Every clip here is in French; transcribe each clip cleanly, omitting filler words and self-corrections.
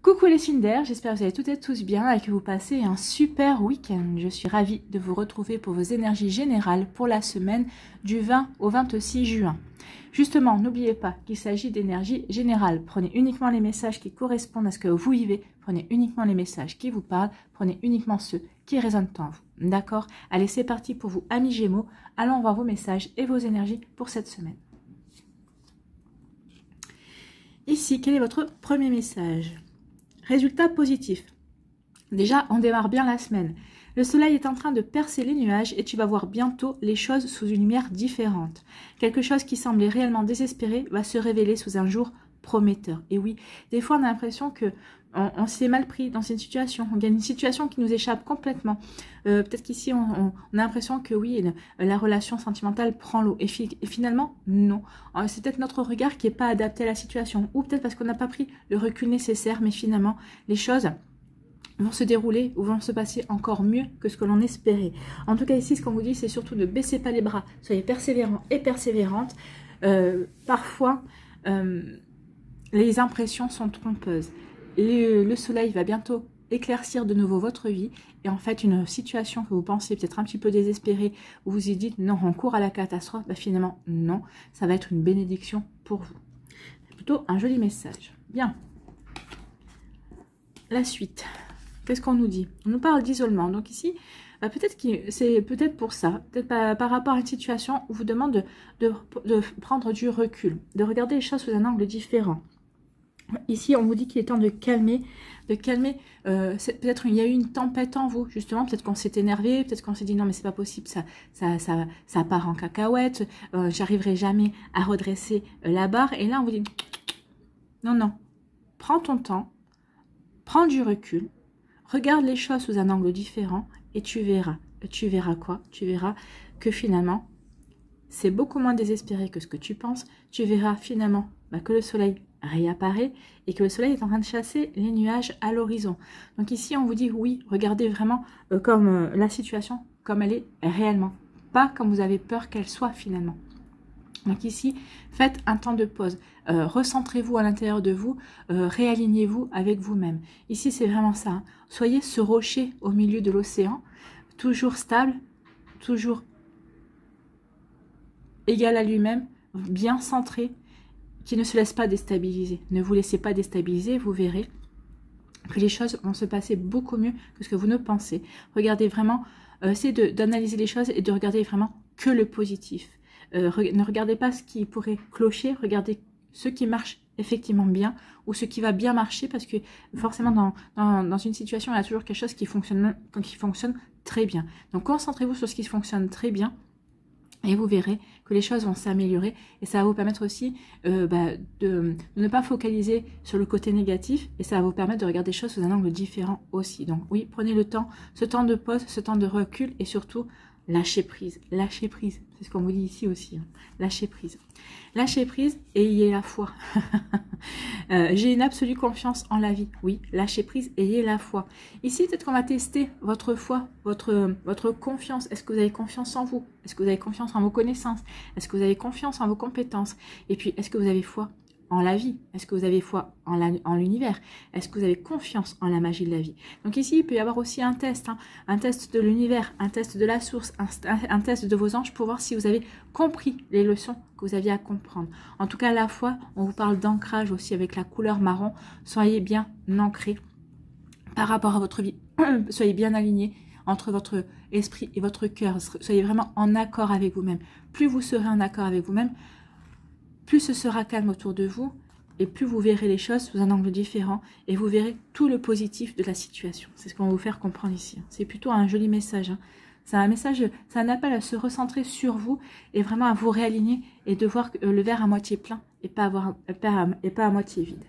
Coucou les signes d'air, j'espère que vous allez toutes et tous bien et que vous passez un super week-end. Je suis ravie de vous retrouver pour vos énergies générales pour la semaine du 20 au 26 juin. Justement, n'oubliez pas qu'il s'agit d'énergie générale. Prenez uniquement les messages qui correspondent à ce que vous vivez. Prenez uniquement les messages qui vous parlent. Prenez uniquement ceux qui résonnent en vous. D'accord? Allez, c'est parti pour vous, amis Gémeaux. Allons voir vos messages et vos énergies pour cette semaine. Ici, quel est votre premier message? Résultat positif. Déjà, on démarre bien la semaine. Le soleil est en train de percer les nuages et tu vas voir bientôt les choses sous une lumière différente. Quelque chose qui semblait réellement désespéré va se révéler sous un jour prometteur. Et oui, des fois on a l'impression que on s'est mal pris dans une situation. On gagne une situation qui nous échappe complètement. Peut-être qu'ici on a l'impression que oui, la relation sentimentale prend l'eau. Et finalement, non. C'est peut-être notre regard qui n'est pas adapté à la situation. Ou peut-être parce qu'on n'a pas pris le recul nécessaire. Mais finalement, les choses vont se dérouler ou vont se passer encore mieux que ce que l'on espérait. En tout cas, ici, ce qu'on vous dit, c'est surtout ne baissez pas les bras. Soyez persévérants et persévérantes. Parfois, les impressions sont trompeuses. Le soleil va bientôt éclaircir de nouveau votre vie. Et en fait, une situation que vous pensez peut-être un petit peu désespérée, où vous vous dites non, on court à la catastrophe, bah finalement, non. Ça va être une bénédiction pour vous. C'est plutôt un joli message. Bien. La suite. Qu'est-ce qu'on nous dit? On nous parle d'isolement. Donc ici, peut-être que c'est peut-être pour ça, peut-être par rapport à une situation où vous demande de prendre du recul, de regarder les choses sous un angle différent. Ici, on vous dit qu'il est temps de calmer, peut-être il y a eu une tempête en vous, justement, peut-être qu'on s'est énervé, peut-être qu'on s'est dit non mais c'est pas possible, ça part en cacahuète, j'arriverai jamais à redresser la barre, et là on vous dit non, non, prends ton temps, prends du recul, regarde les choses sous un angle différent, et tu verras quoi? Tu verras que finalement, c'est beaucoup moins désespéré que ce que tu penses, tu verras finalement que le soleil réapparaît et que le soleil est en train de chasser les nuages à l'horizon. Donc ici, on vous dit oui, regardez vraiment comme la situation, comme elle est réellement, pas comme vous avez peur qu'elle soit finalement. Donc ici, faites un temps de pause, recentrez-vous à l'intérieur de vous, réalignez-vous avec vous-même. Ici, c'est vraiment ça, hein. Soyez ce rocher au milieu de l'océan, toujours stable, toujours égal à lui-même, bien centré, qui ne se laisse pas déstabiliser. Ne vous laissez pas déstabiliser, vous verrez que les choses vont se passer beaucoup mieux que ce que vous ne pensez. Regardez vraiment, essayez d'analyser les choses et de regarder vraiment que le positif. Ne regardez pas ce qui pourrait clocher, regardez ce qui marche effectivement bien ou ce qui va bien marcher, parce que forcément dans une situation, il y a toujours quelque chose qui fonctionne très bien. Donc concentrez-vous sur ce qui fonctionne très bien. Et vous verrez que les choses vont s'améliorer et ça va vous permettre aussi de ne pas focaliser sur le côté négatif, et ça va vous permettre de regarder les choses sous un angle différent aussi. Donc oui, prenez le temps, ce temps de pause, ce temps de recul, et surtout lâchez prise. Lâchez prise, c'est ce qu'on vous dit ici aussi, hein. Lâchez prise. Lâchez prise et ayez la foi. J'ai une absolue confiance en la vie. Oui, lâchez prise et ayez la foi. Ici, peut-être qu'on va tester votre foi, votre confiance. Est-ce que vous avez confiance en vous? Est-ce que vous avez confiance en vos connaissances? Est-ce que vous avez confiance en vos compétences? Et puis, est-ce que vous avez foi en la vie? Est-ce que vous avez foi en l'univers? Est-ce que vous avez confiance en la magie de la vie? Donc ici, il peut y avoir aussi un test, hein, un test de l'univers, un test de la source, un test de vos anges pour voir si vous avez compris les leçons que vous aviez à comprendre. En tout cas, à la fois, on vous parle d'ancrage aussi avec la couleur marron. Soyez bien ancrés par rapport à votre vie. Soyez bien alignés entre votre esprit et votre cœur. Soyez vraiment en accord avec vous-même. Plus vous serez en accord avec vous-même, plus ce sera calme autour de vous, et plus vous verrez les choses sous un angle différent, et vous verrez tout le positif de la situation. C'est ce qu'on va vous faire comprendre ici. C'est plutôt un joli message, hein. C'est un message, c'est un appel à se recentrer sur vous, et vraiment à vous réaligner, et de voir le verre à moitié plein, et pas à moitié vide.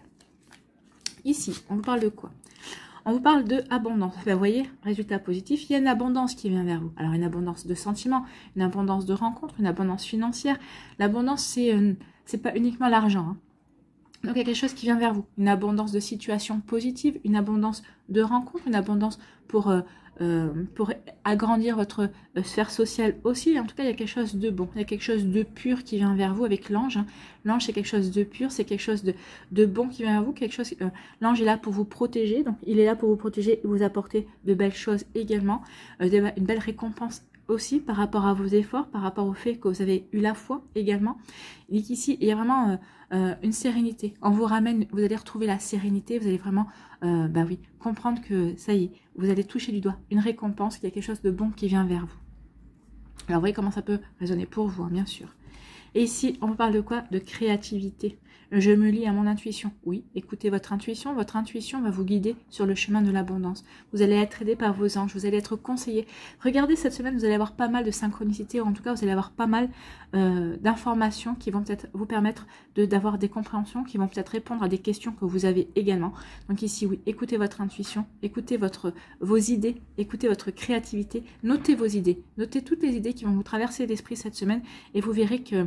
Ici, on vous parle de quoi? On vous parle de abondance. Vous voyez, résultat positif, il y a une abondance qui vient vers vous. Alors, une abondance de sentiments, une abondance de rencontres, une abondance financière. L'abondance, c'est pas uniquement l'argent, hein. Donc il y a quelque chose qui vient vers vous, une abondance de situations positives, une abondance de rencontres, une abondance pour agrandir votre sphère sociale aussi. En tout cas, il y a quelque chose de bon, il y a quelque chose de pur qui vient vers vous avec l'ange. L'ange, c'est quelque chose de pur, c'est quelque chose de bon qui vient vers vous. L'ange est là pour vous protéger, donc il est là pour vous protéger et vous apporter de belles choses également, une belle récompense aussi par rapport à vos efforts, par rapport au fait que vous avez eu la foi également. Et qu'ici, il y a vraiment une sérénité. On vous ramène, vous allez retrouver la sérénité, vous allez vraiment comprendre que ça y est, vous allez toucher du doigt une récompense, qu'il y a quelque chose de bon qui vient vers vous. Alors vous voyez comment ça peut résonner pour vous, hein, bien sûr. Et ici, on vous parle de quoi? De créativité. Je me lie à mon intuition. Oui, écoutez votre intuition va vous guider sur le chemin de l'abondance. Vous allez être aidé par vos anges, vous allez être conseillé. Regardez, cette semaine, vous allez avoir pas mal de synchronicité, ou en tout cas, vous allez avoir pas mal d'informations qui vont peut-être vous permettre d'avoir des compréhensions, qui vont peut-être répondre à des questions que vous avez également. Donc ici, oui, écoutez votre intuition, écoutez vos idées, écoutez votre créativité, notez vos idées, notez toutes les idées qui vont vous traverser l'esprit cette semaine, et vous verrez que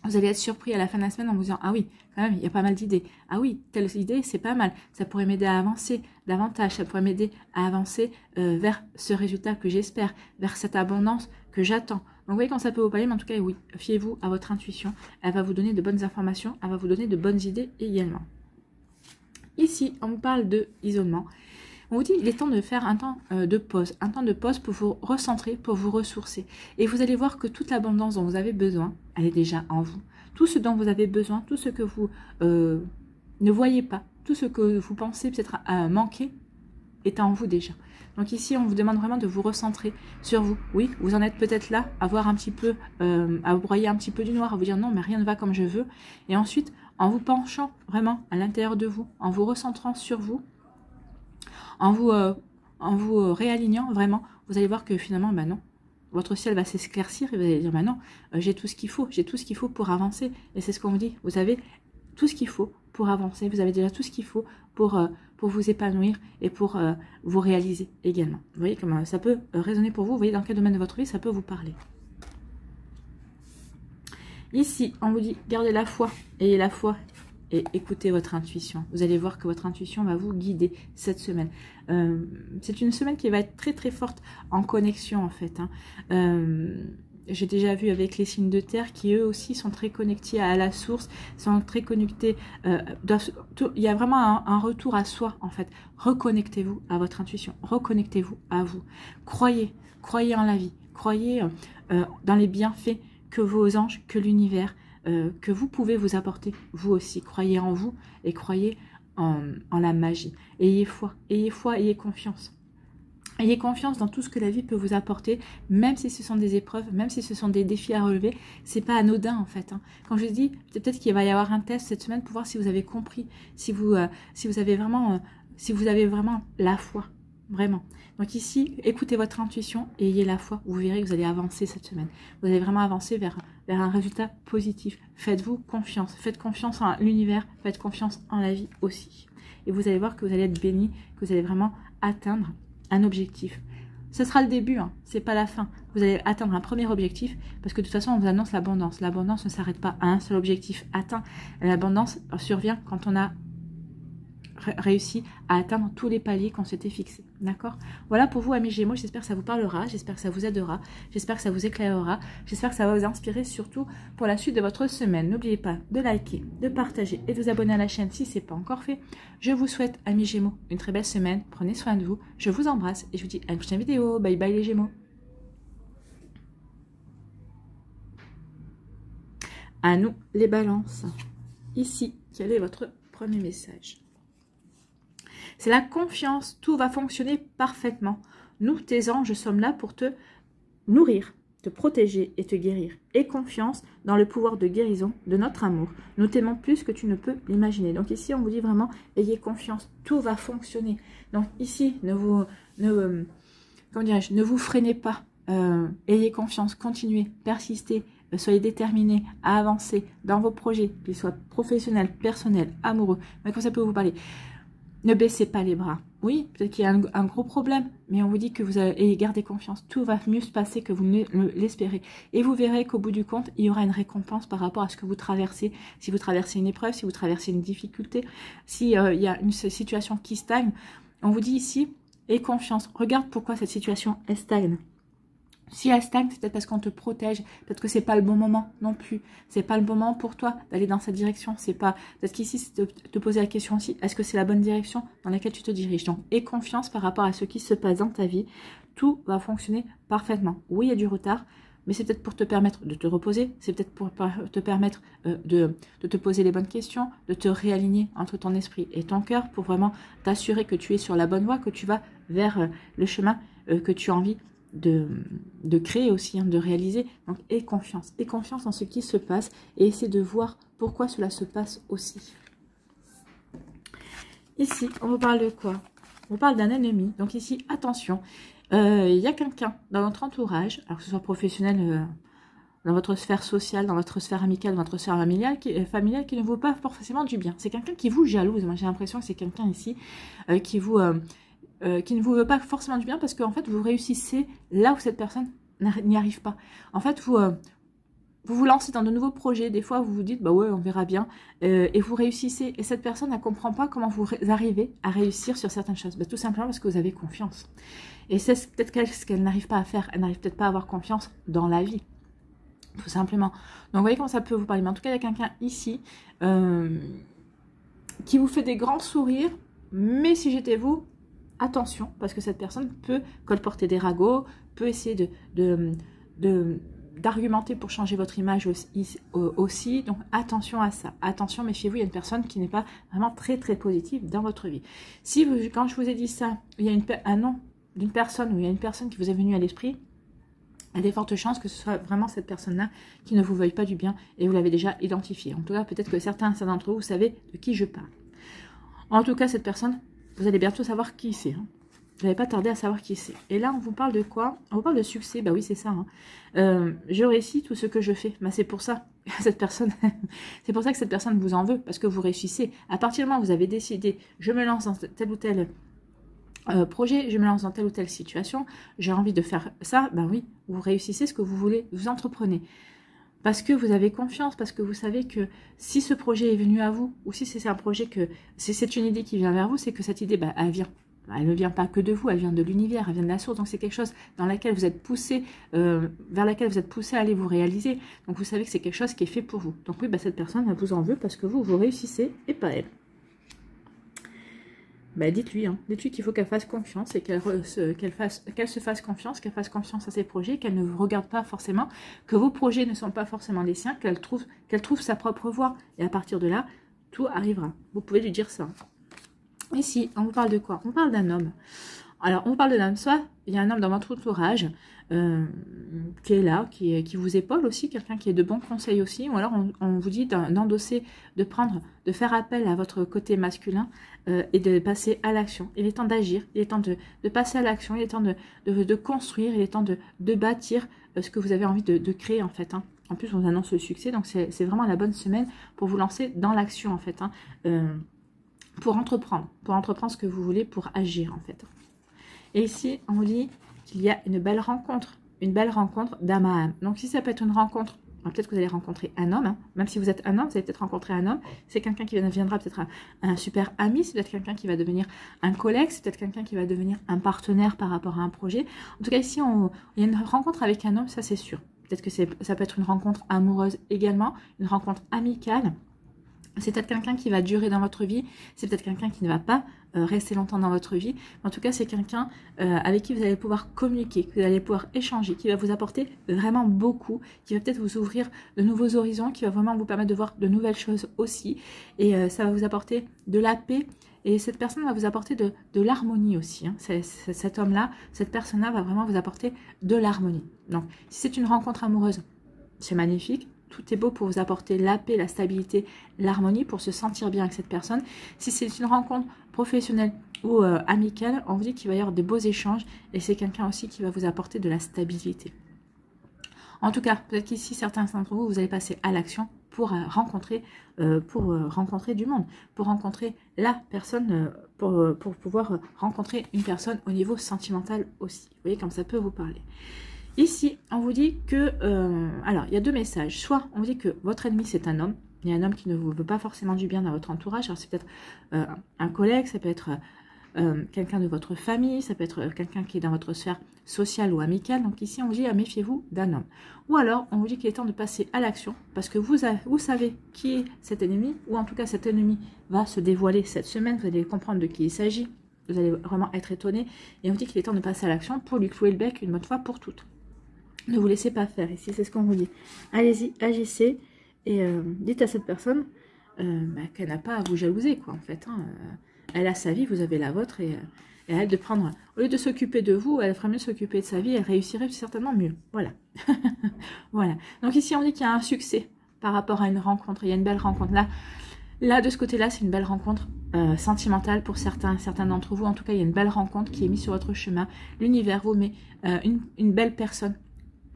vous allez être surpris à la fin de la semaine en vous disant « Ah oui, quand même, il y a pas mal d'idées. Ah oui, telle idée, c'est pas mal. Ça pourrait m'aider à avancer davantage. Ça pourrait m'aider à avancer vers ce résultat que j'espère, vers cette abondance que j'attends. » Donc vous voyez quand ça peut vous parler, mais en tout cas, oui, fiez-vous à votre intuition. Elle va vous donner de bonnes informations, elle va vous donner de bonnes idées également. Ici, on vous parle de isolement. On vous dit il est temps de faire un temps de pause pour vous recentrer, pour vous ressourcer. Et vous allez voir que toute l'abondance dont vous avez besoin, elle est déjà en vous. Tout ce dont vous avez besoin, tout ce que vous ne voyez pas, tout ce que vous pensez peut-être manquer, est en vous déjà. Donc ici, on vous demande vraiment de vous recentrer sur vous. Oui, vous en êtes peut-être là, à voir un petit peu, à vous broyer un petit peu du noir, à vous dire non, mais rien ne va comme je veux. Et ensuite, en vous penchant vraiment à l'intérieur de vous, en vous recentrant sur vous, en vous réalignant vraiment, vous allez voir que finalement, non, votre ciel va s'éclaircir et vous allez dire, non, j'ai tout ce qu'il faut pour avancer. Et c'est ce qu'on vous dit, vous avez tout ce qu'il faut pour avancer, vous avez déjà tout ce qu'il faut pour vous épanouir et pour vous réaliser également. Vous voyez comment ça peut résonner pour vous, vous voyez dans quel domaine de votre vie ça peut vous parler. Ici, on vous dit, gardez la foi, ayez la foi. Et écoutez votre intuition. Vous allez voir que votre intuition va vous guider cette semaine. C'est une semaine qui va être très très forte en connexion en fait. J'ai déjà vu avec les signes de terre qui eux aussi sont très connectés à la source, sont très connectés. Il y a vraiment un retour à soi en fait. Reconnectez-vous à votre intuition. Reconnectez-vous à vous. Croyez en la vie. Croyez dans les bienfaits que vos anges, que l'univers, que vous pouvez vous apporter, vous aussi. Croyez en vous et croyez en la magie. Ayez foi, ayez confiance. Ayez confiance dans tout ce que la vie peut vous apporter, même si ce sont des épreuves, même si ce sont des défis à relever. C'est pas anodin en fait. Quand je dis, peut-être qu'il va y avoir un test cette semaine pour voir si vous avez compris, si vous avez vraiment la foi. Vraiment. Donc ici, écoutez votre intuition et ayez la foi. Vous verrez que vous allez avancer cette semaine. Vous allez vraiment avancer vers un résultat positif. Faites-vous confiance. Faites confiance en l'univers. Faites confiance en la vie aussi. Et vous allez voir que vous allez être béni, que vous allez vraiment atteindre un objectif. Ce sera le début, c'est pas la fin. Vous allez atteindre un premier objectif parce que de toute façon, on vous annonce l'abondance. L'abondance ne s'arrête pas à un seul objectif atteint. L'abondance survient quand on a réussi à atteindre tous les paliers qu'on s'était fixés. D'accord? Voilà pour vous, amis Gémeaux. J'espère que ça vous parlera. J'espère que ça vous aidera. J'espère que ça vous éclairera. J'espère que ça va vous inspirer surtout pour la suite de votre semaine. N'oubliez pas de liker, de partager et de vous abonner à la chaîne si ce n'est pas encore fait. Je vous souhaite, amis Gémeaux, une très belle semaine. Prenez soin de vous. Je vous embrasse et je vous dis à une prochaine vidéo. Bye bye les Gémeaux. À nous les balances. Ici, quel est votre premier message? C'est la confiance, tout va fonctionner parfaitement. Nous, tes anges, sommes là pour te nourrir, te protéger et te guérir. Aie confiance dans le pouvoir de guérison de notre amour. Nous t'aimons plus que tu ne peux l'imaginer. Donc ici, on vous dit vraiment, ayez confiance, tout va fonctionner. Donc ici, ne vous freinez pas. Ayez confiance, continuez, persistez, soyez déterminés à avancer dans vos projets, qu'ils soient professionnels, personnels, amoureux. Mais quand ça peut vous parler Ne baissez pas les bras. Oui, peut-être qu'il y a un gros problème, mais on vous dit que vous allez garder confiance. Tout va mieux se passer que vous ne l'espérez. Et vous verrez qu'au bout du compte, il y aura une récompense par rapport à ce que vous traversez. Si vous traversez une épreuve, si vous traversez une difficulté, s'il y a une situation qui stagne, on vous dit ici, aie confiance. Regarde pourquoi cette situation elle stagne. Si elle stagne, c'est peut-être parce qu'on te protège. Peut-être que c'est pas le bon moment non plus. C'est pas le bon moment pour toi d'aller dans cette direction. C'est pas. Peut-être qu'ici, c'est te poser la question aussi. Est-ce que c'est la bonne direction dans laquelle tu te diriges? Donc, aie confiance par rapport à ce qui se passe dans ta vie. Tout va fonctionner parfaitement. Oui, il y a du retard, mais c'est peut-être pour te permettre de te reposer. C'est peut-être pour te permettre de te poser les bonnes questions, de te réaligner entre ton esprit et ton cœur pour vraiment t'assurer que tu es sur la bonne voie, que tu vas vers le chemin que tu as envie de créer aussi, de réaliser. Donc, aie confiance en ce qui se passe et essaie de voir pourquoi cela se passe aussi. Ici, on vous parle de quoi? On parle d'un ennemi. Donc ici, attention, il y a quelqu'un dans notre entourage, alors que ce soit professionnel, dans votre sphère sociale, dans votre sphère amicale, dans votre sphère familiale, qui ne vaut pas forcément du bien. C'est quelqu'un qui vous jalouse. Moi, j'ai l'impression que c'est quelqu'un ici qui ne vous veut pas forcément du bien parce qu'en fait, vous réussissez là où cette personne n'y arrive pas. En fait, vous vous lancez dans de nouveaux projets. Des fois, vous vous dites, bah ouais, on verra bien. Et vous réussissez. Et cette personne ne comprend pas comment vous arrivez à réussir sur certaines choses. Bah, tout simplement parce que vous avez confiance. Et c'est peut-être ce qu'elle n'arrive pas à faire. Elle n'arrive peut-être pas à avoir confiance dans la vie. Tout simplement. Donc, vous voyez comment ça peut vous parler. Mais en tout cas, il y a quelqu'un ici qui vous fait des grands sourires. Mais si j'étais vous, attention, parce que cette personne peut colporter des ragots, peut essayer d'argumenter pour changer votre image aussi. Donc, attention à ça. Attention, méfiez-vous, il y a une personne qui n'est pas vraiment très, très positive dans votre vie. Si vous, quand je vous ai dit ça, il y a un nom d'une personne ou il y a une personne qui vous est venue à l'esprit, il y a des fortes chances que ce soit vraiment cette personne-là qui ne vous veuille pas du bien et vous l'avez déjà identifié. En tout cas, peut-être que certains d'entre vous savez de qui je parle. En tout cas, cette personne, vous allez bientôt savoir qui c'est. Hein. Vous n'allez pas tarder à savoir qui c'est. Et là, on vous parle de quoi? On vous parle de succès. Bah oui, c'est ça. Hein. Je réussis tout ce que je fais. Bah, c'est pour ça. Cette personne, c'est pour ça que cette personne vous en veut. Parce que vous réussissez. À partir du moment où vous avez décidé, je me lance dans tel ou tel projet, je me lance dans telle ou telle situation, j'ai envie de faire ça, ben oui, vous réussissez ce que vous voulez, vous entreprenez. Parce que vous avez confiance, parce que vous savez que si ce projet est venu à vous, ou si c'est un projet que, si c'est une idée qui vient vers vous, c'est que cette idée, ben, elle vient. Elle ne vient pas que de vous, elle vient de l'univers, elle vient de la source. Donc c'est quelque chose dans laquelle vous êtes poussé, vers laquelle vous êtes poussé à aller vous réaliser. Donc vous savez que c'est quelque chose qui est fait pour vous. Donc oui, ben, cette personne, elle vous en veut parce que vous réussissez et pas elle. Bah, dites-lui qu'il faut qu'elle fasse confiance et qu'elle se fasse confiance, qu'elle fasse confiance à ses projets, qu'elle ne vous regarde pas forcément, que vos projets ne sont pas forcément les siens, qu'elle trouve sa propre voie. Et à partir de là, tout arrivera. Vous pouvez lui dire ça. Ici, on vous parle de quoi? On parle d'un homme. Alors, on parle d'un homme, soit il y a un homme dans votre entourage qui est là, qui vous épaule aussi, quelqu'un qui est de bons conseils aussi, ou alors on vous dit d'endosser, de faire appel à votre côté masculin et de passer à l'action. Il est temps d'agir, il est temps de passer à l'action, il est temps de construire, il est temps de bâtir ce que vous avez envie de créer en fait. Hein. En plus, on vous annonce le succès, donc c'est vraiment la bonne semaine pour vous lancer dans l'action en fait. Hein. Pour entreprendre ce que vous voulez, pour agir en fait. Et ici, on vous dit qu'il y a une belle rencontre d'âme à âme. Donc, si ça peut être une rencontre, peut-être que vous allez rencontrer un homme, hein. Même si vous êtes un homme, vous allez peut-être rencontrer un homme. C'est quelqu'un qui deviendra peut-être un super ami, c'est peut-être quelqu'un qui va devenir un collègue, c'est peut-être quelqu'un qui va devenir un partenaire par rapport à un projet. En tout cas, ici, il y a une rencontre avec un homme, ça c'est sûr. Peut-être que ça peut être une rencontre amoureuse également, une rencontre amicale. C'est peut-être quelqu'un qui va durer dans votre vie, c'est peut-être quelqu'un qui ne va pas rester longtemps dans votre vie. En tout cas, c'est quelqu'un avec qui vous allez pouvoir communiquer, que vous allez pouvoir échanger, qui va vous apporter vraiment beaucoup, qui va peut-être vous ouvrir de nouveaux horizons, qui va vraiment vous permettre de voir de nouvelles choses aussi. Et ça va vous apporter de la paix. Et cette personne va vous apporter de l'harmonie aussi. Hein. Cet homme-là, cette personne-là va vraiment vous apporter de l'harmonie. Donc, si c'est une rencontre amoureuse, c'est magnifique. Tout est beau pour vous apporter la paix, la stabilité, l'harmonie, pour se sentir bien avec cette personne. Si c'est une rencontre professionnelle ou amicale, on vous dit qu'il va y avoir de beaux échanges et c'est quelqu'un aussi qui va vous apporter de la stabilité. En tout cas, peut-être qu'ici, certains d'entre vous, vous allez passer à l'action pour rencontrer du monde, pour rencontrer la personne pour pouvoir rencontrer une personne au niveau sentimental aussi. Vous voyez comme ça peut vous parler. Ici, on vous dit que... alors, il y a deux messages. Soit on vous dit que votre ennemi, c'est un homme. Il y a un homme qui ne vous veut pas forcément du bien dans votre entourage. Alors, c'est peut-être un collègue, ça peut être quelqu'un de votre famille, ça peut être quelqu'un qui est dans votre sphère sociale ou amicale. Donc ici, on vous dit, méfiez-vous d'un homme. Ou alors, on vous dit qu'il est temps de passer à l'action parce que vous savez qui est cet ennemi, ou en tout cas, cet ennemi va se dévoiler cette semaine. Vous allez comprendre de qui il s'agit. Vous allez vraiment être étonné. Et on vous dit qu'il est temps de passer à l'action pour lui clouer le bec une bonne fois pour toutes. Ne vous laissez pas faire ici, c'est ce qu'on vous dit. Allez-y, agissez et dites à cette personne qu'elle n'a pas à vous jalouser, quoi, en fait. Hein. Elle a sa vie, vous avez la vôtre et elle de prendre... Au lieu de s'occuper de vous, elle ferait mieux s'occuper de sa vie, elle réussirait certainement mieux. Voilà. Voilà. Donc ici, on dit qu'il y a un succès par rapport à une rencontre. Il y a une belle rencontre. Là de ce côté-là, c'est une belle rencontre sentimentale pour certains d'entre vous. En tout cas, il y a une belle rencontre qui est mise sur votre chemin. L'univers vous met une belle personne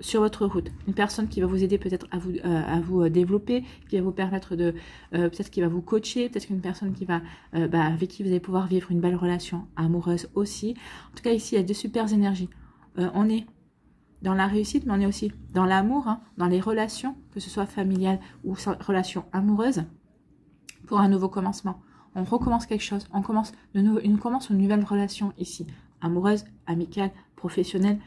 sur votre route, une personne qui va vous aider peut-être à vous développer, qui va vous permettre de, peut-être qui va vous coacher, peut-être qu'une personne qui va, avec qui vous allez pouvoir vivre une belle relation amoureuse aussi. En tout cas, ici, il y a de super énergies. On est dans la réussite, mais on est aussi dans l'amour, hein, dans les relations, que ce soit familiales ou relations amoureuses, pour un nouveau commencement. On recommence quelque chose, on commence une nouvelle relation ici, amoureuse, amicale, professionnelle.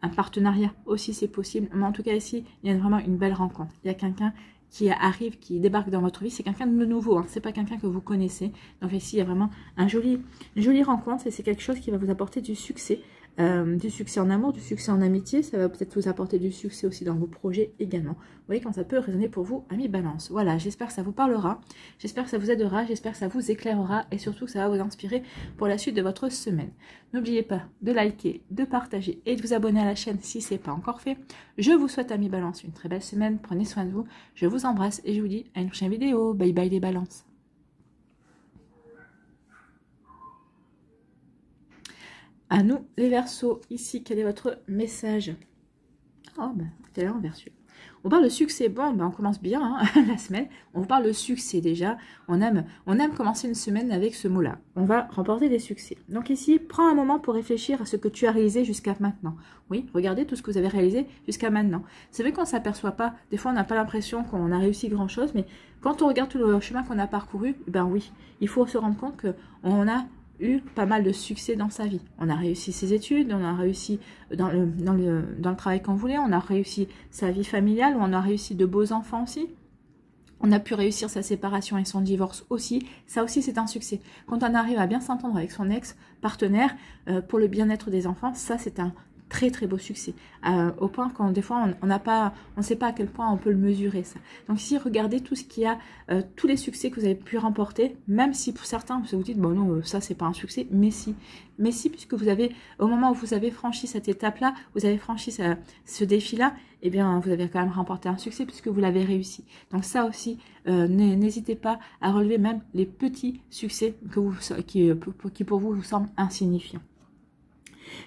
Un partenariat aussi, c'est possible. Mais en tout cas, ici, il y a vraiment une belle rencontre. Il y a quelqu'un qui arrive, qui débarque dans votre vie. C'est quelqu'un de nouveau. Hein. C'est pas quelqu'un que vous connaissez. Donc ici, il y a vraiment une jolie rencontre. Et c'est quelque chose qui va vous apporter du succès. Du succès en amour, du succès en amitié. Ça va peut-être vous apporter du succès aussi dans vos projets également. Vous voyez quand ça peut résonner pour vous, amis Balance. Voilà, j'espère que ça vous parlera. J'espère que ça vous aidera. J'espère que ça vous éclairera. Et surtout que ça va vous inspirer pour la suite de votre semaine. N'oubliez pas de liker, de partager et de vous abonner à la chaîne si ce n'est pas encore fait. Je vous souhaite, amis Balance, une très belle semaine. Prenez soin de vous. Je vous embrasse et je vous dis à une prochaine vidéo. Bye bye les Balances. À nous, les Verseaux, ici, quel est votre message? Oh, ben, t'es là en Verseau. On parle de succès. Bon, ben, on commence bien hein, la semaine. On parle de succès déjà. On aime commencer une semaine avec ce mot-là. On va remporter des succès. Donc ici, prends un moment pour réfléchir à ce que tu as réalisé jusqu'à maintenant. Oui, regardez tout ce que vous avez réalisé jusqu'à maintenant. C'est vrai qu'on ne s'aperçoit pas. Des fois, on n'a pas l'impression qu'on a réussi grand-chose. Mais quand on regarde tout le chemin qu'on a parcouru, ben oui, il faut se rendre compte qu'on a eu pas mal de succès dans sa vie. On a réussi ses études, on a réussi dans le travail qu'on voulait, on a réussi sa vie familiale, on a réussi de beaux enfants aussi. On a pu réussir sa séparation et son divorce aussi. Ça aussi, c'est un succès. Quand on arrive à bien s'entendre avec son ex-partenaire pour le bien-être des enfants, ça, c'est un très très beau succès, au point qu'on des fois on ne sait pas à quel point on peut le mesurer ça. Donc ici regardez tout ce qu'il y a, tous les succès que vous avez pu remporter, même si pour certains vous vous dites bon non ça c'est pas un succès, mais si puisque vous avez au moment où vous avez franchi cette étape là, vous avez franchi ce défi là, eh bien vous avez quand même remporté un succès puisque vous l'avez réussi. Donc ça aussi n'hésitez pas à relever même les petits succès qui pour vous semblent insignifiants.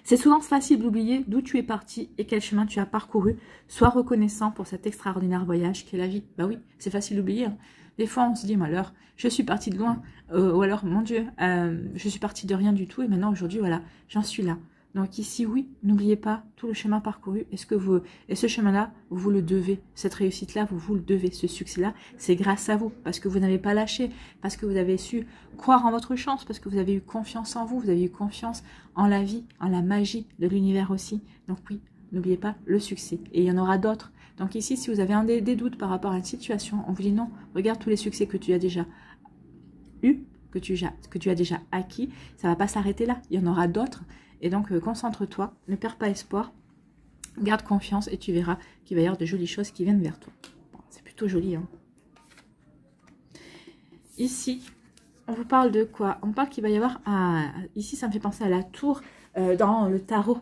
C'est souvent facile d'oublier d'où tu es parti et quel chemin tu as parcouru. Sois reconnaissant pour cet extraordinaire voyage qu'est la vie. Bah oui, c'est facile d'oublier. Hein. Des fois, on se dit, alors, je suis partie de loin. Ou alors, mon Dieu, je suis partie de rien du tout. Et maintenant, aujourd'hui, voilà, j'en suis là. Donc ici, oui, n'oubliez pas tout le chemin parcouru. Et ce chemin-là, vous le devez. Cette réussite-là, vous le devez. Ce succès-là, c'est grâce à vous. Parce que vous n'avez pas lâché. Parce que vous avez su croire en votre chance. Parce que vous avez eu confiance en vous. Vous avez eu confiance en la vie, en la magie de l'univers aussi. Donc oui, n'oubliez pas le succès. Et il y en aura d'autres. Donc ici, si vous avez des doutes par rapport à une situation, on vous dit non, regarde tous les succès que tu as déjà eu, que tu as déjà acquis. Ça ne va pas s'arrêter là. Il y en aura d'autres. Et donc, concentre-toi, ne perds pas espoir, garde confiance et tu verras qu'il va y avoir de jolies choses qui viennent vers toi. Bon, c'est plutôt joli. Hein. Ici, on vous parle de quoi? On parle qu'il va y avoir, ici ça me fait penser à la tour dans le tarot.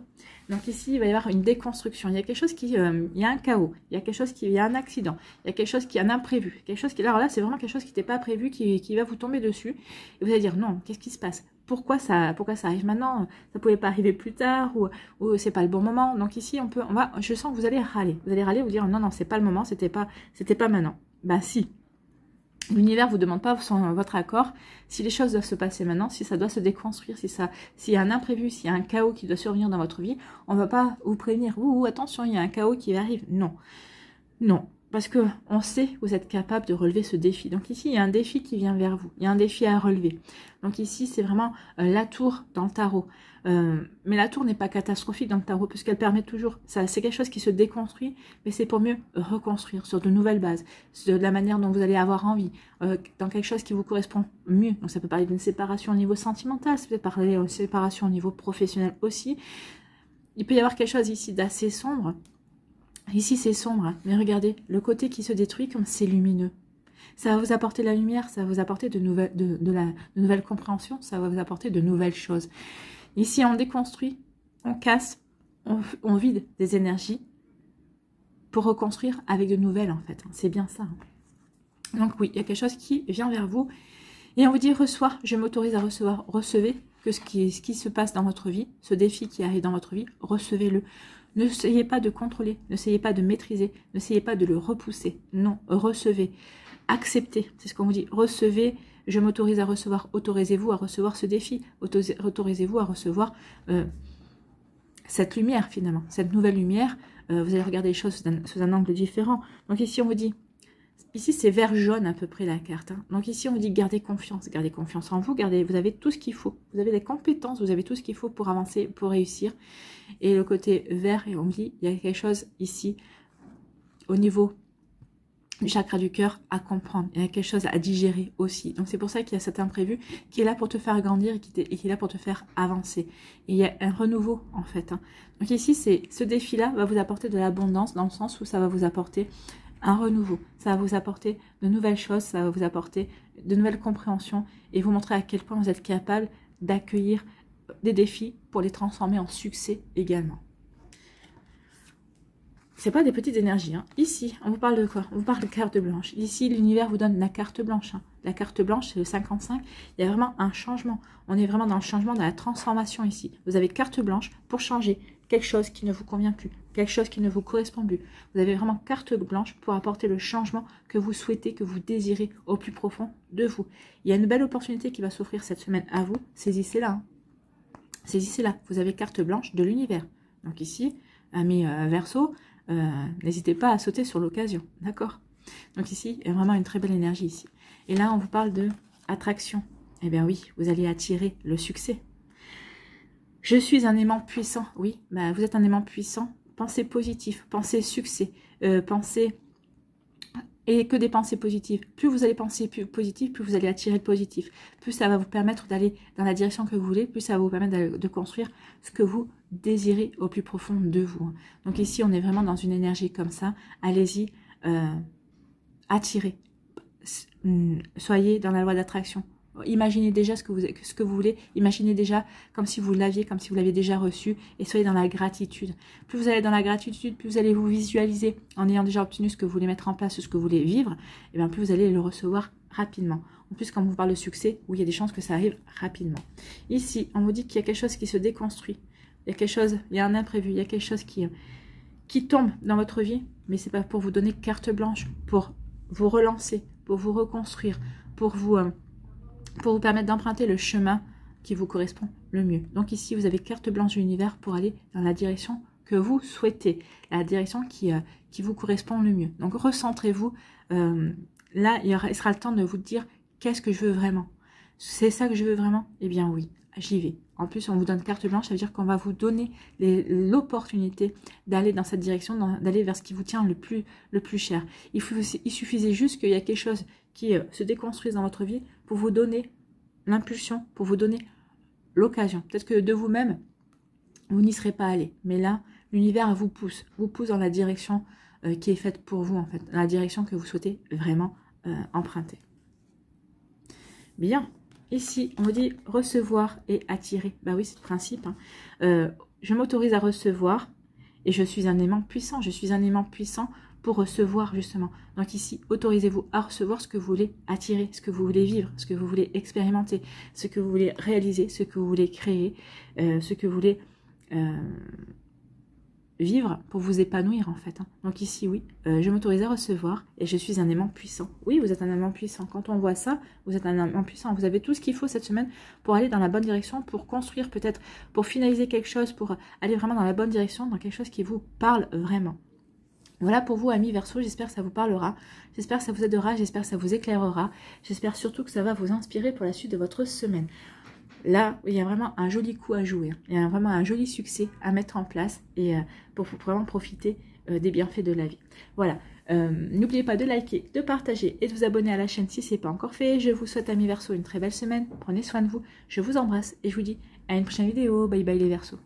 Donc ici, il va y avoir une déconstruction. Il y a quelque chose il y a un chaos. Il y a quelque chose il y a un accident. Il y a quelque chose qui est un imprévu. Quelque chose qui, alors là, c'est vraiment quelque chose qui n'était pas prévu, qui va vous tomber dessus. Et vous allez dire, non, qu'est-ce qui se passe? Pourquoi ça arrive maintenant? Ça pouvait pas arriver plus tard ou c'est pas le bon moment. Donc ici, je sens que vous allez râler. Vous allez râler, vous dire, non, c'est pas le moment, c'était pas maintenant. Ben si. L'univers ne vous demande pas votre accord. Si les choses doivent se passer maintenant, si ça doit se déconstruire, s'il y a un imprévu, s'il y a un chaos qui doit survenir dans votre vie, on ne va pas vous prévenir. Attention, il y a un chaos qui arrive. Non. Non. Parce que on sait que vous êtes capable de relever ce défi. Donc ici, il y a un défi qui vient vers vous. Il y a un défi à relever. Donc ici, c'est vraiment la tour dans le tarot. Mais la tour n'est pas catastrophique dans le tarot, puisqu'elle permet toujours, c'est quelque chose qui se déconstruit, mais c'est pour mieux reconstruire sur de nouvelles bases, de la manière dont vous allez avoir envie, dans quelque chose qui vous correspond mieux. Donc ça peut parler d'une séparation au niveau sentimental, ça peut parler d'une séparation au niveau professionnel aussi. Il peut y avoir quelque chose ici d'assez sombre. Ici, c'est sombre, hein, mais regardez, le côté qui se détruit comme c'est lumineux. Ça va vous apporter la lumière, ça va vous apporter de nouvelles compréhensions, ça va vous apporter de nouvelles choses. Ici, on déconstruit, on casse, on vide des énergies pour reconstruire avec de nouvelles, en fait. C'est bien ça. Hein. Donc oui, il y a quelque chose qui vient vers vous et on vous dit, reçois, je m'autorise à recevoir, recevez que ce qui se passe dans votre vie, ce défi qui arrive dans votre vie, recevez-le. N'essayez pas de contrôler, n'essayez pas de maîtriser, n'essayez pas de le repousser. Non, recevez, acceptez, c'est ce qu'on vous dit. Recevez, je m'autorise à recevoir, autorisez-vous à recevoir ce défi, autorisez-vous à recevoir cette lumière finalement, cette nouvelle lumière. Vous allez regarder les choses sous un angle différent. Donc ici on vous dit, ici c'est vert jaune à peu près la carte. Hein. Donc ici on vous dit gardez confiance en vous, vous avez tout ce qu'il faut. Vous avez les compétences, vous avez tout ce qu'il faut pour avancer, pour réussir. Et le côté vert, et on me dit, il y a quelque chose ici, au niveau du chakra du cœur, à comprendre. Il y a quelque chose à digérer aussi. Donc c'est pour ça qu'il y a cet imprévu qui est là pour te faire grandir et qui est là pour te faire avancer. Et il y a un renouveau en fait. Hein. Donc ici, ce défi-là va vous apporter de l'abondance dans le sens où ça va vous apporter un renouveau. Ça va vous apporter de nouvelles choses, ça va vous apporter de nouvelles compréhensions et vous montrer à quel point vous êtes capable d'accueillir des défis pour les transformer en succès également. C'est pas des petites énergies. Hein. Ici, on vous parle de quoi? On vous parle de carte blanche. Ici, l'univers vous donne la carte blanche. Hein. La carte blanche, c'est le 55. Il y a vraiment un changement. On est vraiment dans le changement, dans la transformation ici. Vous avez carte blanche pour changer quelque chose qui ne vous convient plus, quelque chose qui ne vous correspond plus. Vous avez vraiment carte blanche pour apporter le changement que vous souhaitez, que vous désirez au plus profond de vous. Il y a une belle opportunité qui va s'offrir cette semaine à vous. Saisissez-la. Hein. Saisissez-la. Vous avez carte blanche de l'univers. Donc ici, amis Verseau, n'hésitez pas à sauter sur l'occasion. D'accord? Donc ici, il y a vraiment une très belle énergie ici. Et là, on vous parle de attraction. Eh bien oui, vous allez attirer le succès. Je suis un aimant puissant. Oui, bah, vous êtes un aimant puissant. Pensez positif, pensez succès, pensez... Et que des pensées positives. Plus vous allez penser positif, plus vous allez attirer le positif. Plus ça va vous permettre d'aller dans la direction que vous voulez, plus ça va vous permettre de construire ce que vous désirez au plus profond de vous. Donc ici, on est vraiment dans une énergie comme ça. Allez-y, attirez. Soyez dans la loi d'attraction. Imaginez déjà ce que vous voulez. Imaginez déjà comme si vous l'aviez déjà reçu. Et soyez dans la gratitude. Plus vous allez dans la gratitude, plus vous allez vous visualiser en ayant déjà obtenu ce que vous voulez mettre en place, ce que vous voulez vivre. Et bien plus vous allez le recevoir rapidement. En plus, quand on vous parle de succès, oui, il y a des chances que ça arrive rapidement. Ici, on vous dit qu'il y a quelque chose qui se déconstruit. Il y a un imprévu. Il y a quelque chose qui tombe dans votre vie. Mais c'est pas pour vous donner carte blanche, pour vous relancer, pour vous reconstruire, pour vous permettre d'emprunter le chemin qui vous correspond le mieux. Donc ici, vous avez carte blanche de l'univers pour aller dans la direction que vous souhaitez, la direction qui vous correspond le mieux. Donc recentrez-vous. Là, il sera le temps de vous dire qu'est-ce que je veux vraiment. C'est ça que je veux vraiment? Eh bien oui, j'y vais. En plus, on vous donne carte blanche, ça veut dire qu'on va vous donner l'opportunité d'aller dans cette direction, d'aller vers ce qui vous tient le plus cher. Il suffisait juste qu'il y ait quelque chose qui se déconstruise dans votre vie pour vous donner l'impulsion, pour vous donner l'occasion. Peut-être que de vous-même, vous n'y serez pas allé. Mais là, l'univers vous pousse dans la direction qui est faite pour vous, en fait, dans la direction que vous souhaitez vraiment emprunter. Bien. Ici, on vous dit recevoir et attirer. Bah oui, c'est le principe. Hein. Je m'autorise à recevoir et je suis un aimant puissant. Je suis un aimant puissant pour recevoir, justement. Donc ici, autorisez-vous à recevoir ce que vous voulez attirer, ce que vous voulez vivre, ce que vous voulez expérimenter, ce que vous voulez réaliser, ce que vous voulez créer, ce que vous voulez vivre, pour vous épanouir en fait. Donc ici, oui, je m'autorise à recevoir et je suis un aimant puissant. Oui, vous êtes un aimant puissant. Quand on voit ça, vous êtes un aimant puissant. Vous avez tout ce qu'il faut cette semaine pour aller dans la bonne direction, pour construire peut-être, pour finaliser quelque chose, pour aller vraiment dans la bonne direction, dans quelque chose qui vous parle vraiment. Voilà pour vous, amis Verseau, j'espère que ça vous parlera, j'espère que ça vous aidera, j'espère que ça vous éclairera, j'espère surtout que ça va vous inspirer pour la suite de votre semaine. Là, il y a vraiment un joli coup à jouer, il y a vraiment un joli succès à mettre en place et pour vraiment profiter des bienfaits de la vie. Voilà, n'oubliez pas de liker, de partager et de vous abonner à la chaîne si ce n'est pas encore fait. Je vous souhaite, amis Verseau, une très belle semaine, prenez soin de vous, je vous embrasse et je vous dis à une prochaine vidéo, bye bye les Verseaux.